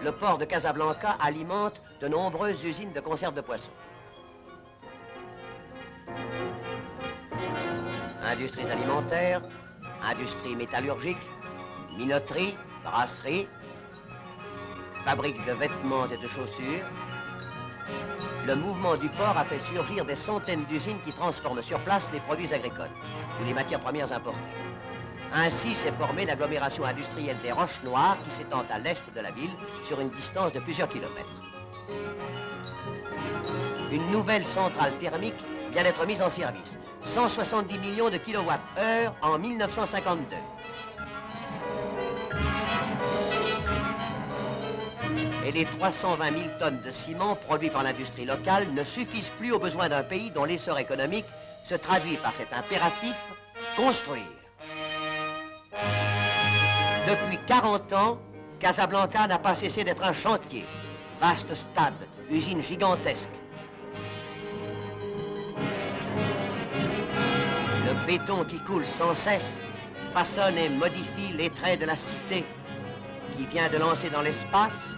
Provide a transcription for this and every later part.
Le port de Casablanca alimente de nombreuses usines de conserve de poissons. Industries alimentaires, industries métallurgiques, minoteries, brasseries, fabriques de vêtements et de chaussures. Le mouvement du port a fait surgir des centaines d'usines qui transforment sur place les produits agricoles ou les matières premières importées. Ainsi s'est formée l'agglomération industrielle des Roches Noires qui s'étend à l'est de la ville sur une distance de plusieurs kilomètres. Une nouvelle centrale thermique vient d'être mise en service. 170 millions de kilowattheures en 1952. Et les 320 000 tonnes de ciment produits par l'industrie locale ne suffisent plus aux besoins d'un pays dont l'essor économique se traduit par cet impératif « construire ». Depuis 40 ans, Casablanca n'a pas cessé d'être un chantier. Vaste stade, usine gigantesque. Le béton qui coule sans cesse façonne et modifie les traits de la cité qui vient de lancer dans l'espace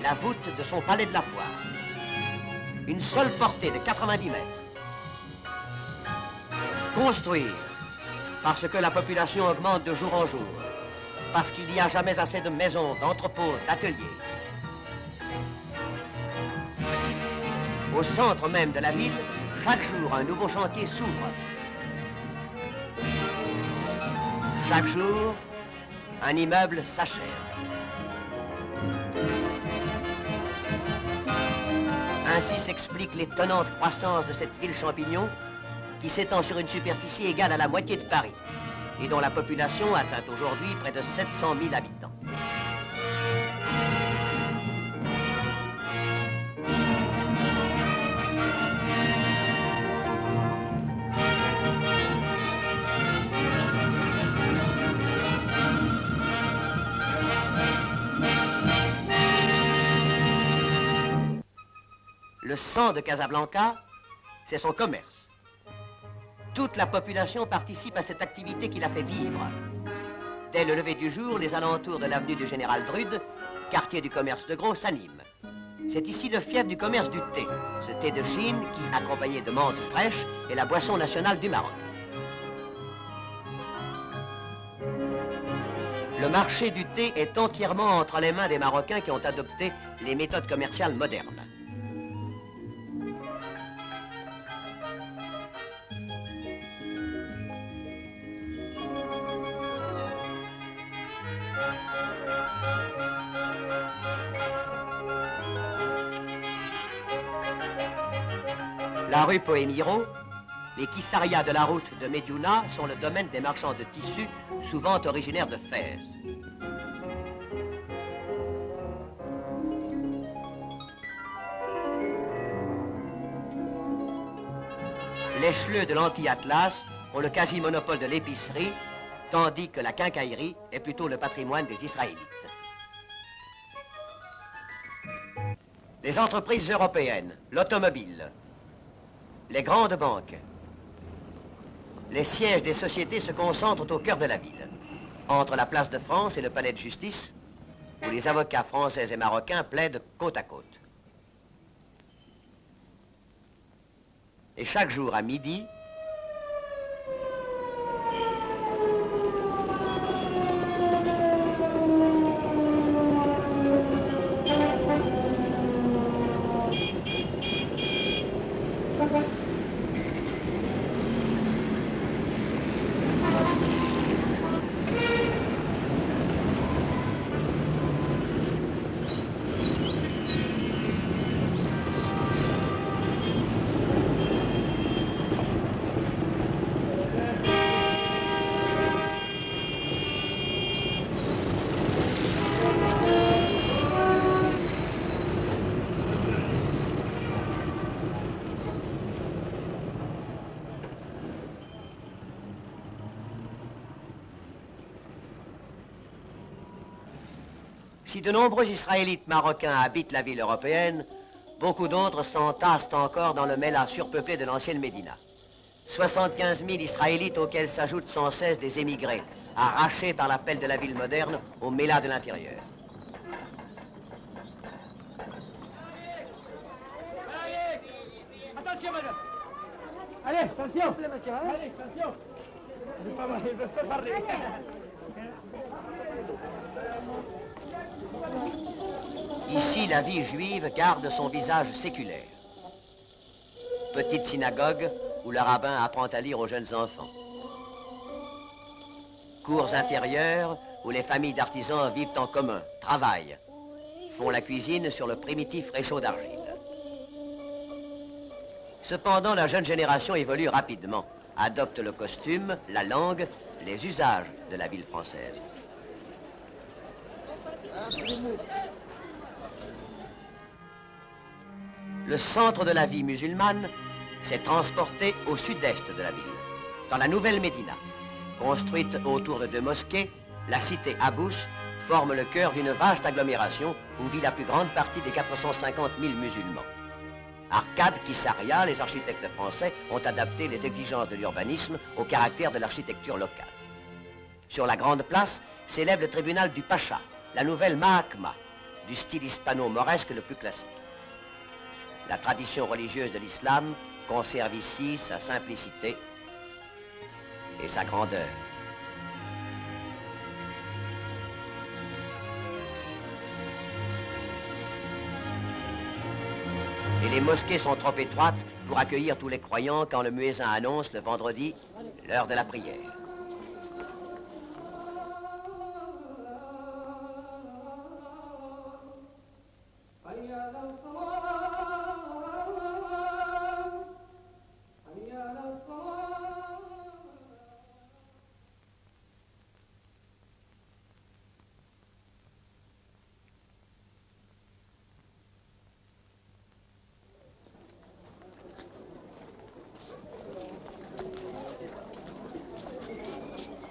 la voûte de son palais de la foire. Une seule portée de 90 mètres. Construire, parce que la population augmente de jour en jour, parce qu'il n'y a jamais assez de maisons, d'entrepôts, d'ateliers. Au centre même de la ville, chaque jour, un nouveau chantier s'ouvre. Chaque jour, un immeuble s'achève. Ainsi s'explique l'étonnante croissance de cette ville champignon qui s'étend sur une superficie égale à la moitié de Paris et dont la population atteint aujourd'hui près de 700 000 habitants. Le sang de Casablanca, c'est son commerce. Toute la population participe à cette activité qui la fait vivre. Dès le lever du jour, les alentours de l'avenue du Général Drude, quartier du commerce de gros, s'animent. C'est ici le fief du commerce du thé, ce thé de Chine qui, accompagné de menthe fraîche, est la boisson nationale du Maroc. Le marché du thé est entièrement entre les mains des Marocains qui ont adopté les méthodes commerciales modernes. La rue Poémiro, les kissarias de la route de Médiouna sont le domaine des marchands de tissus, souvent originaires de Fès. Les chleux de l'anti-Atlas ont le quasi-monopole de l'épicerie, tandis que la quincaillerie est plutôt le patrimoine des Israélites. Les entreprises européennes, l'automobile, les grandes banques, les sièges des sociétés se concentrent au cœur de la ville, entre la place de France et le palais de justice, où les avocats français et marocains plaident côte à côte. Et chaque jour à midi, si de nombreux Israélites marocains habitent la ville européenne, beaucoup d'autres s'entassent encore dans le Mela surpeuplé de l'ancienne Médina. 75 000 Israélites auxquels s'ajoutent sans cesse des émigrés, arrachés par l'appel de la ville moderne au mélas de l'intérieur. Attention, madame. Allez, attention. Allez, attention. Je ne peux pas parler. Ici, la vie juive garde son visage séculaire. Petite synagogue où le rabbin apprend à lire aux jeunes enfants. Cours intérieures où les familles d'artisans vivent en commun, travaillent, font la cuisine sur le primitif réchaud d'argile. Cependant, la jeune génération évolue rapidement, adopte le costume, la langue, les usages de la ville française. Le centre de la vie musulmane s'est transporté au sud-est de la ville, dans la nouvelle Médina. Construite autour de 2 mosquées, la cité Abous forme le cœur d'une vaste agglomération où vit la plus grande partie des 450 000 musulmans. Arcade, Kissaria, les architectes français ont adapté les exigences de l'urbanisme au caractère de l'architecture locale. Sur la grande place s'élève le tribunal du Pacha, la nouvelle Mahakma, du style hispano-mauresque le plus classique. La tradition religieuse de l'islam conserve ici sa simplicité et sa grandeur. Et les mosquées sont trop étroites pour accueillir tous les croyants quand le muezzin annonce le vendredi l'heure de la prière.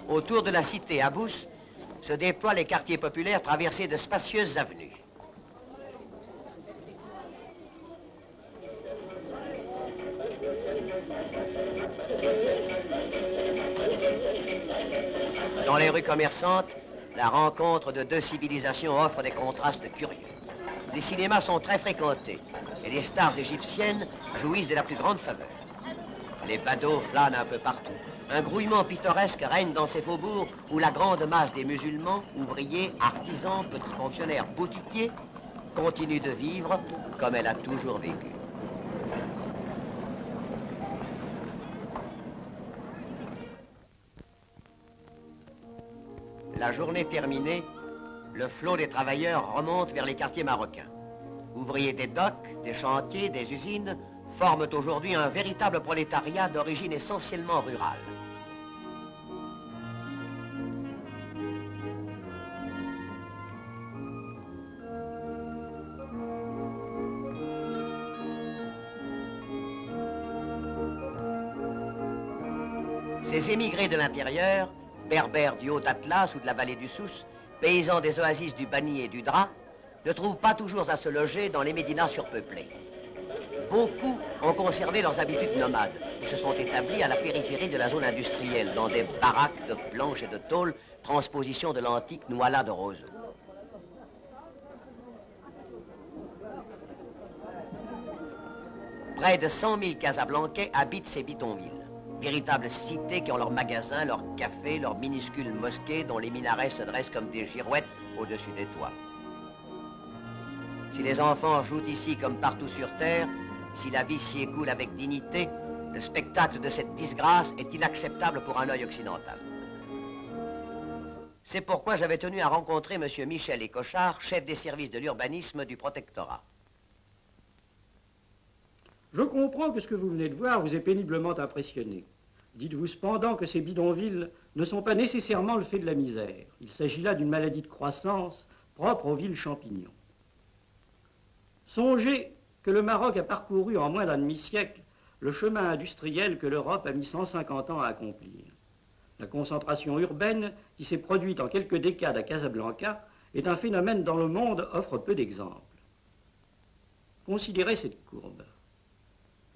Autour de la cité Abous se déploient les quartiers populaires traversés de spacieuses avenues. Dans les rues commerçantes, la rencontre de 2 civilisations offre des contrastes curieux. Les cinémas sont très fréquentés et les stars égyptiennes jouissent de la plus grande faveur. Les badauds flânent un peu partout. Un grouillement pittoresque règne dans ces faubourgs où la grande masse des musulmans, ouvriers, artisans, petits fonctionnaires, boutiquiers, continue de vivre comme elle a toujours vécu. La journée terminée, le flot des travailleurs remonte vers les quartiers marocains. Ouvriers des docks, des chantiers, des usines forment aujourd'hui un véritable prolétariat d'origine essentiellement rurale. Ces émigrés de l'intérieur, berbères du Haut-Atlas ou de la vallée du Souss, paysans des oasis du Bani et du Dra, ne trouvent pas toujours à se loger dans les médinas surpeuplés. Beaucoup ont conservé leurs habitudes nomades, ou se sont établis à la périphérie de la zone industrielle, dans des baraques de planches et de tôles, transposition de l'antique Nouala de Roseau. Près de 100 000 Casablancais habitent ces bidonvilles. Véritables cités qui ont leurs magasins, leurs cafés, leurs minuscules mosquées dont les minarets se dressent comme des girouettes au-dessus des toits. Si les enfants jouent ici comme partout sur terre, si la vie s'y écoule avec dignité, le spectacle de cette disgrâce est inacceptable pour un œil occidental. C'est pourquoi j'avais tenu à rencontrer M. Michel Écochard, chef des services de l'urbanisme du protectorat. Je comprends que ce que vous venez de voir vous ait péniblement impressionné. Dites-vous cependant que ces bidonvilles ne sont pas nécessairement le fait de la misère. Il s'agit là d'une maladie de croissance propre aux villes champignons. Songez que le Maroc a parcouru en moins d'un demi-siècle le chemin industriel que l'Europe a mis 150 ans à accomplir. La concentration urbaine qui s'est produite en quelques décades à Casablanca est un phénomène dont le monde offre peu d'exemples. Considérez cette courbe.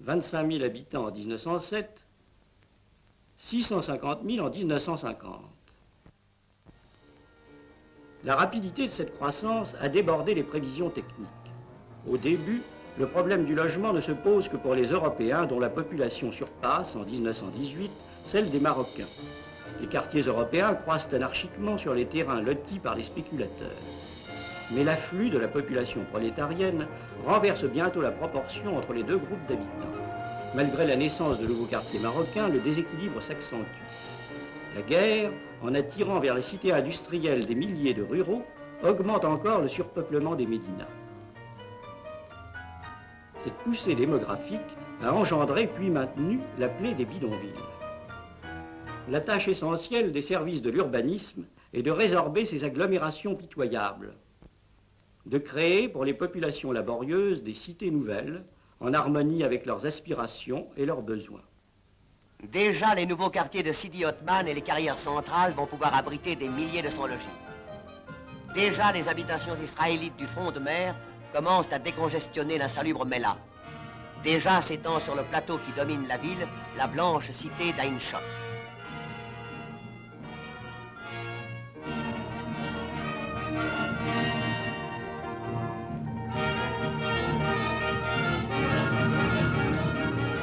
25 000 habitants en 1907, 650 000 en 1950. La rapidité de cette croissance a débordé les prévisions techniques. Au début, le problème du logement ne se pose que pour les Européens dont la population surpasse, en 1918, celle des Marocains. Les quartiers européens croissent anarchiquement sur les terrains lotis par les spéculateurs. Mais l'afflux de la population prolétarienne renverse bientôt la proportion entre les deux groupes d'habitants. Malgré la naissance de nouveaux quartiers marocains, le déséquilibre s'accentue. La guerre, en attirant vers les cités industrielles des milliers de ruraux, augmente encore le surpeuplement des médinas. Cette poussée démographique a engendré puis maintenu la plaie des bidonvilles. La tâche essentielle des services de l'urbanisme est de résorber ces agglomérations pitoyables, de créer pour les populations laborieuses des cités nouvelles, en harmonie avec leurs aspirations et leurs besoins. Déjà, les nouveaux quartiers de Sidi Othman et les carrières centrales vont pouvoir abriter des milliers de sans-logis. Déjà, les habitations israélites du front de mer commencent à décongestionner l'insalubre Mela. Déjà s'étend sur le plateau qui domine la ville, la blanche cité d'Ain Shok.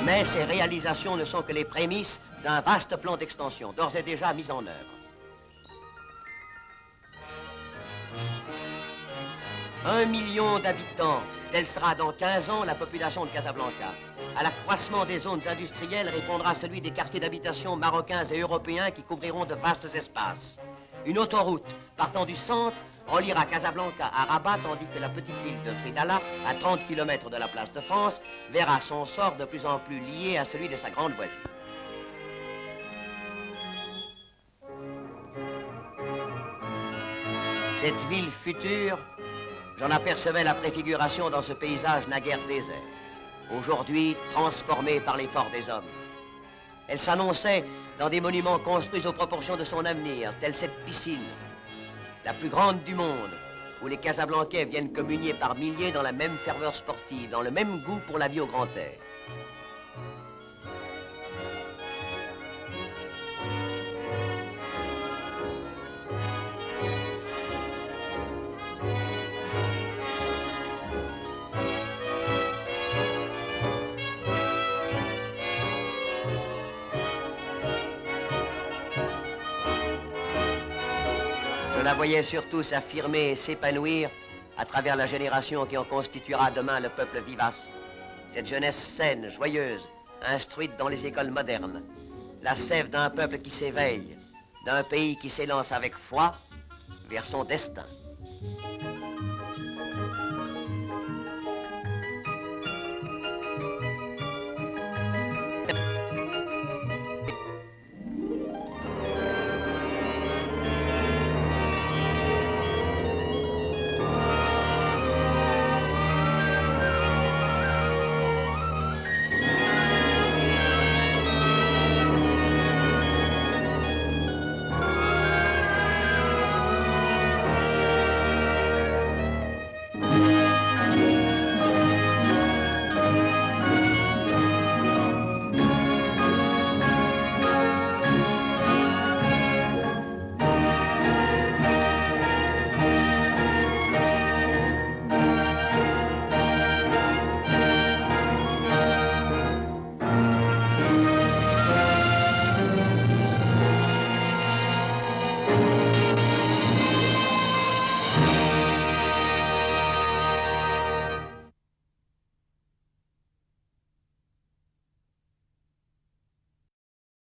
Mais ces réalisations ne sont que les prémices d'un vaste plan d'extension, d'ores et déjà mis en œuvre. 1 million d'habitants, telle sera dans 15 ans la population de Casablanca. À l'accroissement des zones industrielles répondra celui des quartiers d'habitation marocains et européens qui couvriront de vastes espaces. Une autoroute partant du centre reliera Casablanca à Rabat, tandis que la petite ville de Fridala, à 30 km de la place de France, verra son sort de plus en plus lié à celui de sa grande voisine. Cette ville future, j'en apercevais la préfiguration dans ce paysage naguère désert, aujourd'hui transformé par l'effort des hommes. Elle s'annonçait dans des monuments construits aux proportions de son avenir, telle cette piscine, la plus grande du monde, où les Casablancais viennent communier par milliers dans la même ferveur sportive, dans le même goût pour la vie au grand air. Je la voyais surtout s'affirmer et s'épanouir à travers la génération qui en constituera demain le peuple vivace. Cette jeunesse saine, joyeuse, instruite dans les écoles modernes. La sève d'un peuple qui s'éveille, d'un pays qui s'élance avec foi vers son destin.